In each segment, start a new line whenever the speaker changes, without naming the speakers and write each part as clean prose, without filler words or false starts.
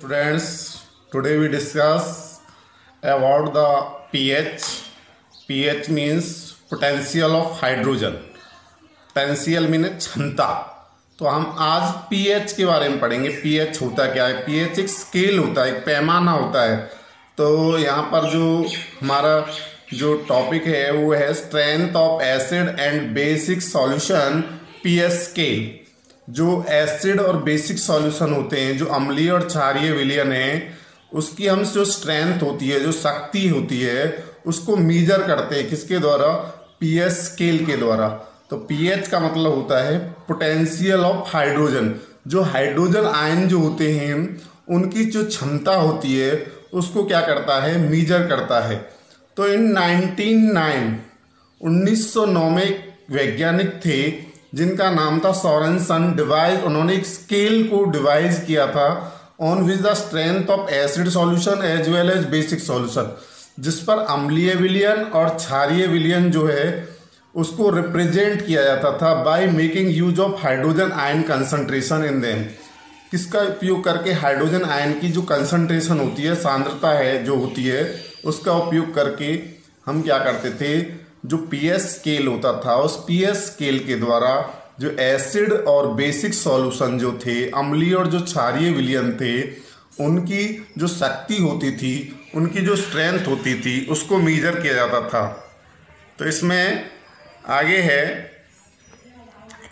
Students, today we discuss about the pH. pH means potential of hydrogen. Potential means क्षमता. तो हम आज pH के बारे में पढ़ेंगे. pH होता क्या है? pH एक स्केल होता है, एक पैमाना होता है. तो यहाँ पर जो हमारा जो टॉपिक है वो है strength of acid and basic solution pH scale. जो एसिड और बेसिक सॉल्यूशन होते हैं, जो अम्लीय और क्षारीय विलयन है, उसकी हम जो स्ट्रेंथ होती है, जो शक्ति होती है, उसको मेजर करते हैं किसके द्वारा? पीएच स्केल के द्वारा. तो पीएच का मतलब होता है पोटेंशियल ऑफ हाइड्रोजन. जो हाइड्रोजन आयन जो होते हैं उनकी जो क्षमता होती है उसको क्या करता है? मेजर करता है. तो इन 1909 में एक वैज्ञानिक थे जिनका नाम था सोरेनसन. डिवाइज उन्होंने एक स्केल को डिवाइज किया था on which the strength of acid solution as well as basic solution, जिस पर अम्लीय विलयन और क्षारीय विलयन जो है उसको रिप्रेजेंट किया जाता था by making use of hydrogen ion concentration in them. किसका उपयोग करके? हाइड्रोजन आयन की जो कंसंट्रेशन होती है, सांद्रता है जो होती है, उसका उपयोग करके हम क्या करते थे? जो पीएच स्केल होता था, उस पीएच स्केल के द्वारा जो एसिड और बेसिक सॉल्यूशन जो थे, अम्लीय और जो क्षारीय विलयन थे, उनकी जो शक्ति होती थी, उनकी जो स्ट्रेंथ होती थी, उसको मेजर किया जाता था. तो इसमें आगे है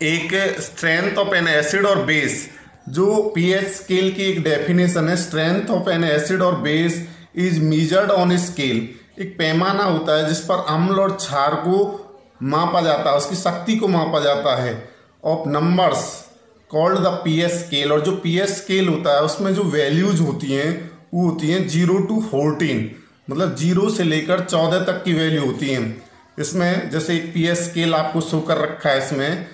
एक स्ट्रेंथ ऑफ एन एसिड और बेस. जो पीएच स्केल की एक डेफिनेशन है, स्ट्रेंथ ऑफ एन एसिड और base is measured on scale. एक पैमाना होता है जिस पर अम्ल और क्षार को मापा जाता है, उसकी शक्ति को मापा जाता है, of numbers called the pH scale. और जो पीएच स्केल होता है उसमें जो वैल्यूज होती हैं वो होती हैं 0 to 14, मतलब 0 से लेकर 14 तक की वैल्यू होती हैं. इसमें जैसे एक पीएच स्केल आपको शो कर रखा है, इसमें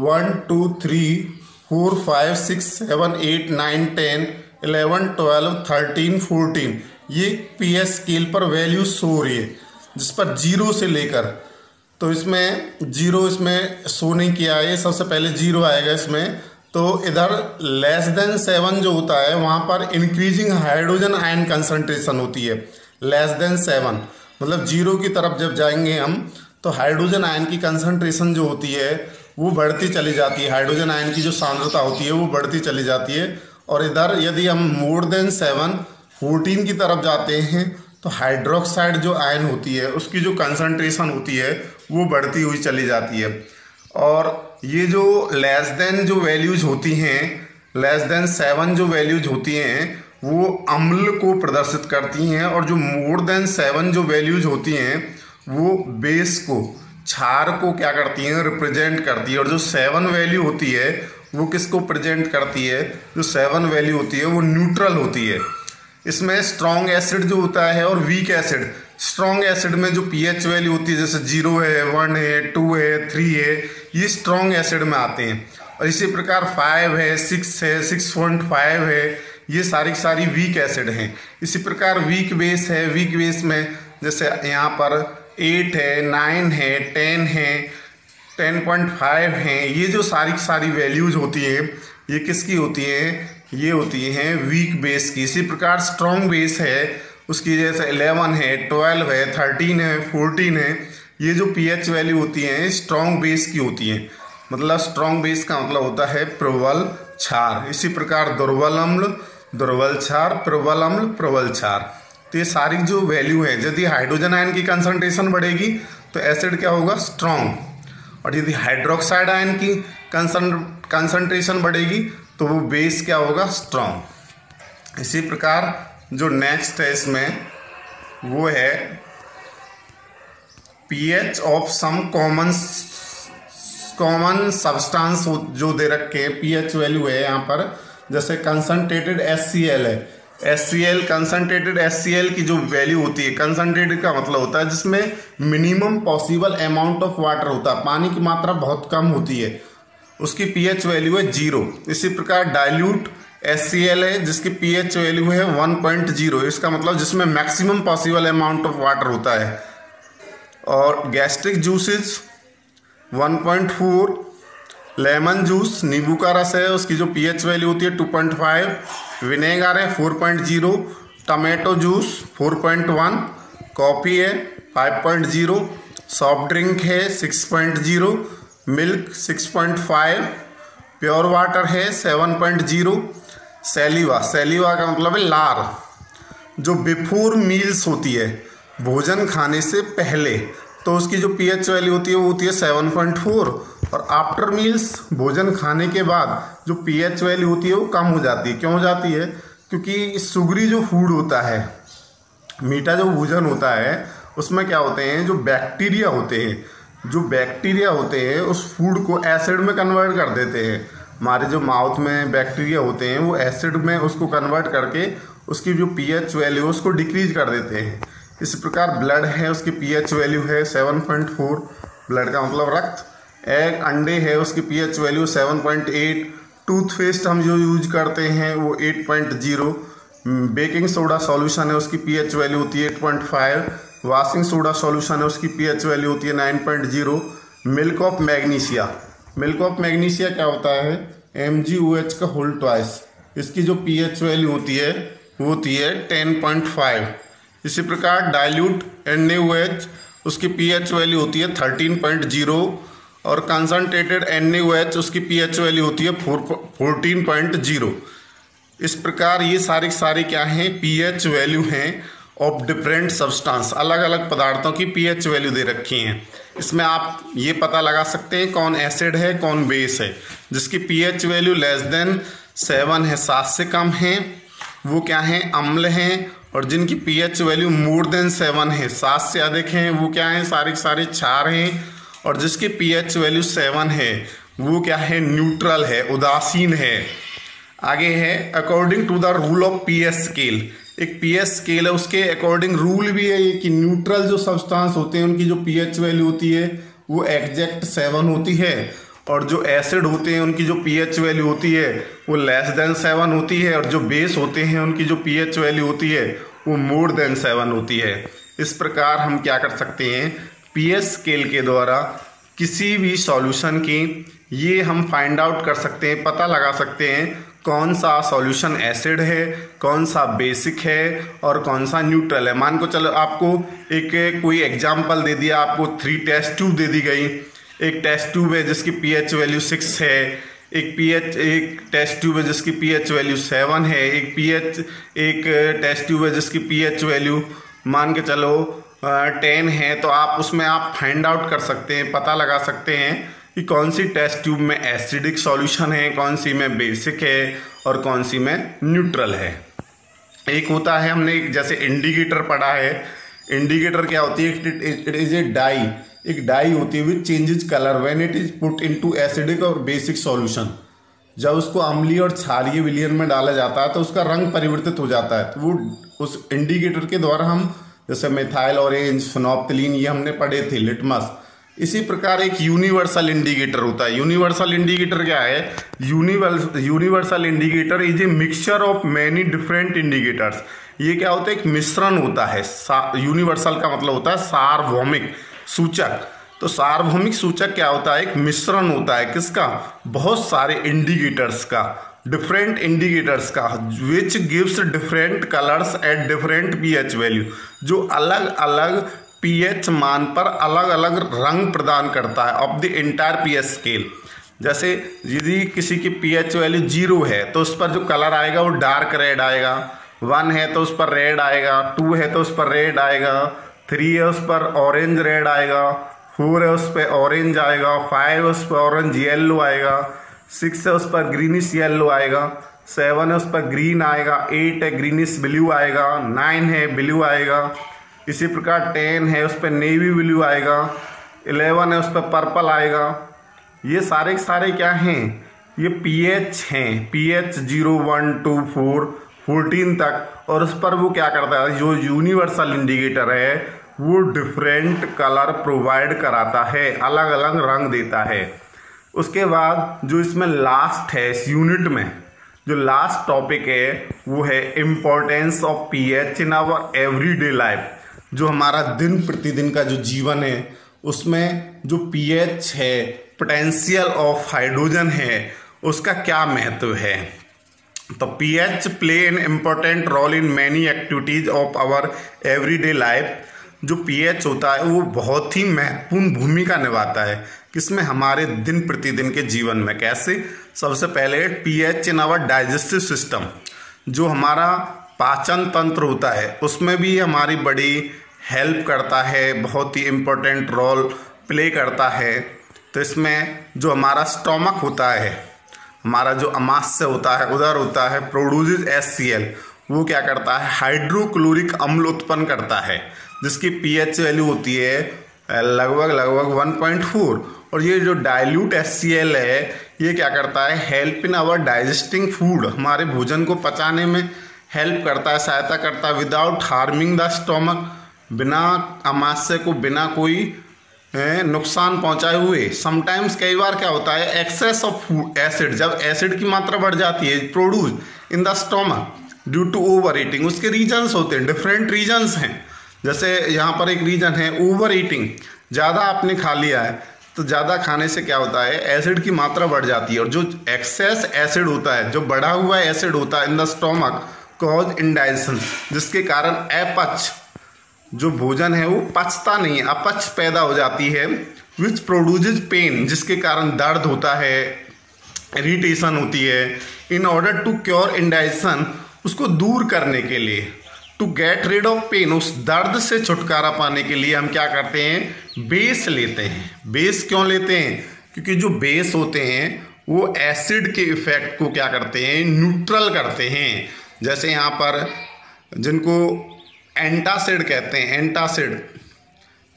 1 2 3 4 5 6 7 8 9 10 11 12 13 14 ये पीएच स्केल पर वैल्यू शो हो रही है, जिस पर 0 से लेकर. तो इसमें 0 इसमें शो नहीं किया है, सबसे पहले 0 आएगा इसमें. तो इधर लेस देन 7 जो होता है वहाँ पर इंक्रीजिंग हाइड्रोजन आयन कंसंट्रेशन होती है. लेस देन 7 मतलब 0 की तरफ जब जाएंगे हम तो हाइड्रोजन आयन की कंसंट्रेशन जो होती है वो बढ़ती चली जाती है. हाइड्रोजन आयन की जो सांद्रता होती है वो बढ़ती चली जाती है. और इधर यदि हम मोर देन 7 14 की तरफ जाते हैं तो हाइड्रोक्साइड जो आयन होती है उसकी जो कंसंट्रेशन होती है वो बढ़ती हुई चली जाती है. और ये जो लेस देन जो वैल्यूज होती हैं, लेस देन 7 जो वैल्यूज होती हैं वो अम्ल को प्रदर्शित करती हैं, और जो मोर देन 7 जो वैल्यूज होती हैं वो बेस को, क्षार को क्या करती हैं? रिप्रेजेंट करती है. और जो 7 वैल्यू होती है वो किसको प्रेजेंट करती है? जो 7 वैल्यू होती है वो न्यूट्रल होती है. इसमें स्ट्रॉन्ग एसिड जो होता है और वीक एसिड. स्ट्रॉन्ग एसिड में जो पीएच वैल्यू होती है जैसे 0 है, 1 है, 2 है, 3 है, ये स्ट्रॉन्ग एसिड में आते हैं. और इसी प्रकार 5 है, 6 है, 6.5 है, ये सारी वीक एसिड हैं. इसी प्रकार वीक बेस है. वीक बेस में जैसे यहाँ पर 8 है, 9 है, 10 है, 10.5 हैं. ये जो सारी वैल्यूज होती हैं ये किसकी होती हैं? ये होती हैं वीक बेस की. इसी प्रकार स्ट्रॉन्ग बेस है, उसकी जैसे 11 है, 12 है, 13 है, 14 है, ये जो पीएच वैल्यू होती हैं स्ट्रॉन्ग बेस की होती हैं. मतलब स्ट्रॉन्ग बेस का मतलब होता है प्रबल क्षार. इसी प्रकार दुर्बल अम्ल, दुर्बल क्षार, प्रबल अम्ल, प्रबल क्षार. तो ये सारी जो वैल्यू है, यदि हाइड्रोजन आयन की कंसंट्रेशन बढ़ेगी तो एसिड क्या होगा? स्ट्रॉन्ग. और यदि हाइड्रोक्साइड आयन की कंसंट्रेशन बढ़ेगी तो वो बेस क्या होगा? स्ट्रॉन्ग. इसी प्रकार जो नेक्स्ट है इसमें वो है pH of some common substance जो दे रखे हैं. पीएच वैल्यू है यहाँ पर, जैसे कंसंट्रेटेड HCl है. HCl कंसंट्रेटेड HCl की जो वैल्यू होती है, कंसंट्रेटेड का मतलब होता है जिसमें minimum possible amount of water होता है, पानी की मात्रा बहुत कम होती है, उसकी पीएच वैल्यू है 0. इसी प्रकार डाइल्यूट HCl है जिसकी पीएच वैल्यू है 1.0. इसका मतलब जिसमें maximum possible amount of water होता है. और गैस्ट्रिक जूसेस 1.4 लेमन जूस, नींबू का रस है, उसकी जो पीएच वैल्यू होती है 2.5, विनेगर है 4.0, टमाटो जूस 4.1, कॉफ़ी है 5.0, सॉफ्ट ड्रिंक है 6.0, मिल्क 6.5, प्योर वाटर है 7.0, सैलिवा का मतलब है लार, जो बिफोर मील्स होती है भोजन खाने से पहले, तो उसकी जो पीएच वैल्यू होती है वो होती है 7.4, और आफ्टर मील्स भोजन खाने के बाद जो पीएच वैल्यू होती है वो कम हो जाती है। क्यों हो जाती है? क्योंकि शुगरी जो फूड होता है, मीठा जो भोजन होता है, उसमें क्या होते हैं, जो बैक्टीरिया होते हैं उस फूड को एसिड में कन्वर्ट कर देते हैं। हमारे जो माउथ में बैक्टीरिया होते हैं वो एसिड में उसको कन्वर्ट करके उसकी जो पीएच वैल्यू है उसको डिक्रीज कर देते हैं। इस प्रकार ब्लड है, उसकी पीएच वैल्यू है 7.4, ब्लड का मतलब रक्त। एग, अंडे है, उसकी पीएच वैल्यू 7.8। टूथपेस्ट हम जो यूज करते हैं वो 8.0। बेकिंग सोडा सॉल्यूशन है, उसकी पीएच वैल्यू होती है 8.5। वॉशिंग सोडा सॉल्यूशन है, उसकी पीएच वैल्यू होती है 9.0। मिल्क ऑफ मैग्नीशिया क्या होता है? MgOH का होल ट्वाइस। इसकी जो पीएच वैल्यू होती है वो होती है 10.5। इसी प्रकार डाइल्यूट NaOH, उसकी पीएच वैल्यू होती है 13.0, और कंसनट्रेटेड NaOH उसकी पीएच वैल्यू होती है 14.0। इस प्रकार ये सारी क्या हैं? पीएच वैल्यू हैं ऑफ डिफरेंट सब्सटेंस। अलग अलग पदार्थों की पीएच वैल्यू दे रखी हैं। इसमें आप ये पता लगा सकते हैं कौन एसिड है कौन बेस है। जिसकी पीएच वैल्यू लेस देन 7 है, 7 से कम है, वो क्या है? अम्ल हैं। और जिनकी पीएच वैल्यू मोर देन 7 है, 7 से अधिक हैं, वो क्या है? सारे क्षार हैं। और जिसकी पीएच वैल्यू 7 है वो क्या है? न्यूट्रल है, उदासीन है। आगे है according to the rule of pH scale. एक पीएच स्केल है, उसके अकॉर्डिंग रूल भी है कि न्यूट्रल जो सब्सटेंस होते हैं उनकी जो पीएच वैल्यू होती है वो एग्जैक्ट 7 होती है, और जो एसिड होते हैं उनकी जो पीएच वैल्यू होती है वो लेस देन 7 होती है, और जो बेस होते हैं उनकी जो पीएच वैल्यू होती है वो मोर देन 7 होती है। इस प्रकार हम क्या कर सकते हैं? पीएच स्केल के द्वारा किसी भी सॉल्यूशन की ये हम फाइंड आउट कर सकते हैं, पता लगा सकते हैं कौन सा सॉल्यूशन एसिड है, कौन सा बेसिक है और कौन सा न्यूट्रल है। मान को चलो आपको एक कोई एग्जांपल दे दिया, आपको 3 टेस्ट ट्यूब दे दी गई। एक टेस्ट ट्यूब है जिसकी पीएच वैल्यू 6 है, एक टेस्ट ट्यूब है जिसकी पीएच वैल्यू 7 है, एक टेस्ट ट्यूब है जिसकी पीएच वैल्यू मान के चलो 10 है। तो आप उसमें आप फाइंड आउट कर सकते हैं, पता लगा सकते हैं कि कौन सी टेस्ट ट्यूब में एसिडिक सॉल्यूशन है, कौन सी में बेसिक है और कौन सी में न्यूट्रल है। एक होता है, हमने जैसे इंडिकेटर पढ़ा है। इंडिकेटर क्या होती है? इट इज ए डाई, एक डाई होती है विच changes colour when it is put into acidic और बेसिक सॉल्यूशन। जब उसको अम्लीय और क्षारीय विलयन में डाला जाता है तो उसका रंग परिवर्तित हो जाता है। तो वो उस इंडिकेटर के द्वारा हम, जैसे मिथाइल ऑरेंज, फिनोप्थिलीन, ये हमने पढ़े थे, लिटमस। इसी प्रकार एक यूनिवर्सल इंडिकेटर होता है। यूनिवर्सल इंडिकेटर क्या है? Universal indicator is a mixture of many different indicators. ये क्या होता है? एक मिश्रण होता है। यूनिवर्सल का मतलब होता है सार्वभौमिक सूचक। तो सार्वभौमिक सूचक क्या होता है? एक मिश्रण होता है किसका? बहुत सारे इंडिकेटर्स का, डिफरेंट इंडिकेटर्स का, which gives different colours at different pH value, जो अलग अलग पीएच मान पर अलग अलग रंग प्रदान करता है of the entire pH scale. जैसे यदि किसी की पीएच वैल्यू 0 है तो उस पर जो कलर आएगा वो डार्क रेड आएगा, 1 है तो उस पर रेड आएगा, 2 है तो उस पर रेड आएगा, 3 है उस पर ऑरेंज रेड आएगा, 4 है उस पर ऑरेंज आएगा, 5 है उस पर ऑरेंज येलो आएगा, 6 है उस पर ग्रीनिश येलो आएगा, 7 है उस पर ग्रीन आएगा, 8 है ग्रीनिश ब्लू आएगा, 9 है ब्लू आएगा। इसी प्रकार 10 है उस पर नेवी ब्लू आएगा, 11 है उस पर पर्पल आएगा। ये सारे क्या हैं? ये पीएच हैं, पीएच 0, 1, 2, 4, 14 तक। और उस पर वो क्या करता है? जो यूनिवर्सल इंडिकेटर है वो डिफरेंट कलर प्रोवाइड कराता है, अलग अलग रंग देता है। उसके बाद जो इसमें लास्ट है, इस यूनिट में जो लास्ट टॉपिक है वो है importance of pH in our everyday life. जो हमारा दिन प्रतिदिन का जो जीवन है उसमें जो पीएच है पोटेंशियल ऑफ हाइड्रोजन है उसका क्या महत्व है। तो pH play an important role in many activities of our everyday life. जो पीएच होता है वो बहुत ही महत्वपूर्ण भूमिका निभाता है किसमें, हमारे दिन प्रतिदिन के जीवन में। कैसे? सबसे पहले pH in our digestive system, जो हमारा पाचन तंत्र होता है उसमें भी हमारी बड़ी हेल्प करता है, बहुत ही इम्पोर्टेंट रोल प्ले करता है। तो इसमें जो हमारा स्टोमक होता है, हमारा जो अमाशय होता है, उदर होता है, प्रोड्यूसेस HCl, वो क्या करता है, हाइड्रोक्लोरिक अम्ल उत्पन्न करता है जिसकी पीएच वैल्यू होती है लगभग 1.4। और ये जो डाइल्यूट HCl है ये क्या करता है, help in our digesting food, हमारे भोजन को पचाने में हेल्प करता है, सहायता करता है, विदाउट हार्मिंग द स्टोमक, बिना अमाशय को बिना कोई नुकसान पहुंचाए हुए। समटाइम्स कई बार क्या होता है, एक्सेस ऑफ फूड एसिड, जब एसिड की मात्रा बढ़ जाती है produce in the stomach due to overeating. उसके रीजन्स होते हैं, डिफरेंट रीजन्स हैं। जैसे यहाँ पर एक रीजन है ओवर ईटिंग, ज़्यादा आपने खा लिया है तो ज़्यादा खाने से क्या होता है, एसिड की मात्रा बढ़ जाती है। और जो एक्सेस एसिड होता है, जो बढ़ा हुआ एसिड होता है इन द स्टोमक कॉज इंडाइजेशन, जिसके कारण अपच, जो भोजन है वो पचता नहीं है, अपच पैदा हो जाती है, विच प्रोड्यूसेस पेन, जिसके कारण दर्द होता है, इरिटेशन होती है। In order to cure indigestion, उसको दूर करने के लिए, to get rid of pain, उस दर्द से छुटकारा पाने के लिए हम क्या करते हैं, बेस लेते हैं। बेस क्यों लेते हैं? क्योंकि जो बेस होते हैं वो एसिड के इफेक्ट को क्या करते हैं, न्यूट्रल करते हैं। जैसे यहाँ पर जिनको एंटासिड कहते हैं, एंटासिड,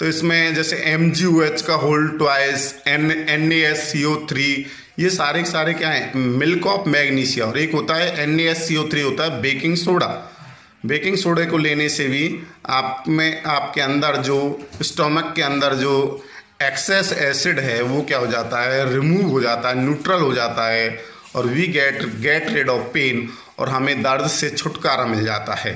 तो इसमें जैसे MgOH का होल ट्वाइस, NaSCO3, ये सारे क्या हैं, मिल्क ऑफ मैग्नीशिया। और एक होता है NaSCO3 होता है बेकिंग सोडा। बेकिंग सोडे को लेने से भी आपके अंदर जो स्टोमक के अंदर जो एक्सेस एसिड है वो क्या हो जाता है, रिमूव हो जाता है, न्यूट्रल हो जाता है, और we get rid of pain, और हमें दर्द से छुटकारा मिल जाता है।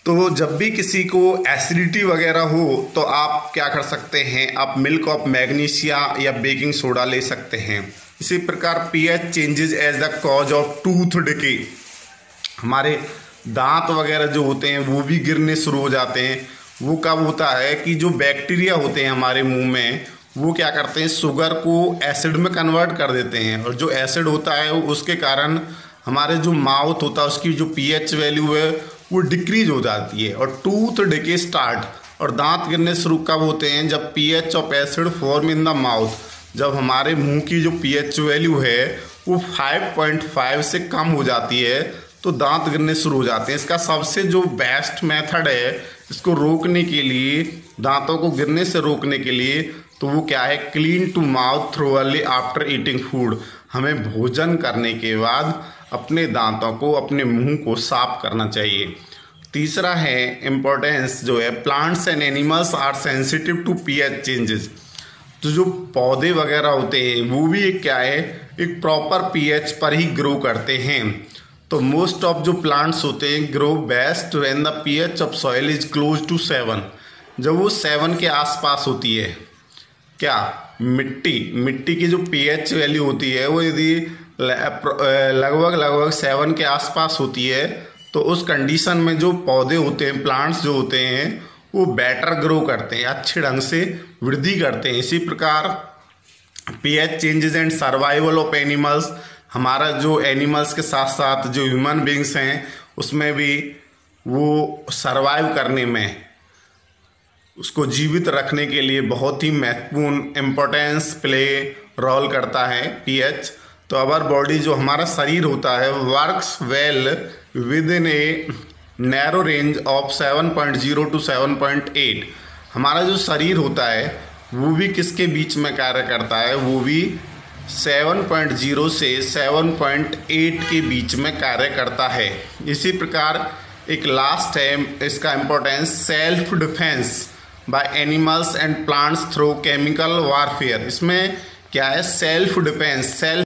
तो जब भी किसी को एसिडिटी वगैरह हो तो आप क्या कर सकते हैं, आप मिल्क ऑफ मैग्नीशिया या बेकिंग सोडा ले सकते हैं। इसी प्रकार pH changes as the cause of tooth decay, हमारे दांत वगैरह जो होते हैं वो भी गिरने शुरू हो जाते हैं। वो कब होता है कि जो बैक्टीरिया होते हैं हमारे मुंह में वो क्या करते हैं, शुगर को एसिड में कन्वर्ट कर देते हैं, और जो एसिड होता है उसके कारण हमारे जो माउथ होता है उसकी जो पीएच वैल्यू है वो डिक्रीज हो जाती है, और टूथ डिके स्टार्ट, और दांत गिरने शुरू कब होते हैं, जब pH of acid form in the mouth, जब हमारे मुंह की जो पीएच वैल्यू है वो 5.5 से कम हो जाती है तो दांत गिरने शुरू हो जाते हैं। इसका सबसे जो बेस्ट मेथड है इसको रोकने के लिए, दांतों को गिरने से रोकने के लिए, तो वो क्या है, clean to mouth thoroughly after eating food. हमें भोजन करने के बाद अपने दांतों को, अपने मुंह को साफ करना चाहिए। तीसरा है इम्पोर्टेंस जो है, plants and animals are sensitive to pH changes. तो जो पौधे वगैरह होते हैं वो भी एक क्या है, एक प्रॉपर पीएच पर ही ग्रो करते हैं। तो मोस्ट ऑफ जो प्लांट्स होते हैं grow best when the pH of soil is close to 7, जब वो 7 के आसपास होती है। क्या? मिट्टी की जो पीएच वैल्यू होती है वो यदि लगभग 7 के आसपास होती है तो उस कंडीशन में जो पौधे होते हैं, प्लांट्स जो होते हैं वो बेटर ग्रो करते हैं, अच्छे ढंग से वृद्धि करते हैं। इसी प्रकार pH changes and survival of animals, हमारा जो एनिमल्स के साथ साथ जो ह्यूमन बींग्स हैं उसमें भी वो सरवाइव करने में, उसको जीवित रखने के लिए बहुत ही महत्वपूर्ण इम्पोर्टेंस प्ले रोल करता है पीएच। तो अवर बॉडी, जो हमारा शरीर होता है, works well within a narrow range of 7.0 to 7.8। हमारा जो शरीर होता है वो भी किसके बीच में कार्य करता है, वो भी 7.0 से 7.8 के बीच में कार्य करता है। इसी प्रकार एक लास्ट है इसका importance, self defence by animals and plants through chemical warfare. इसमें क्या है, सेल्फ डिफेंस, सेल्फ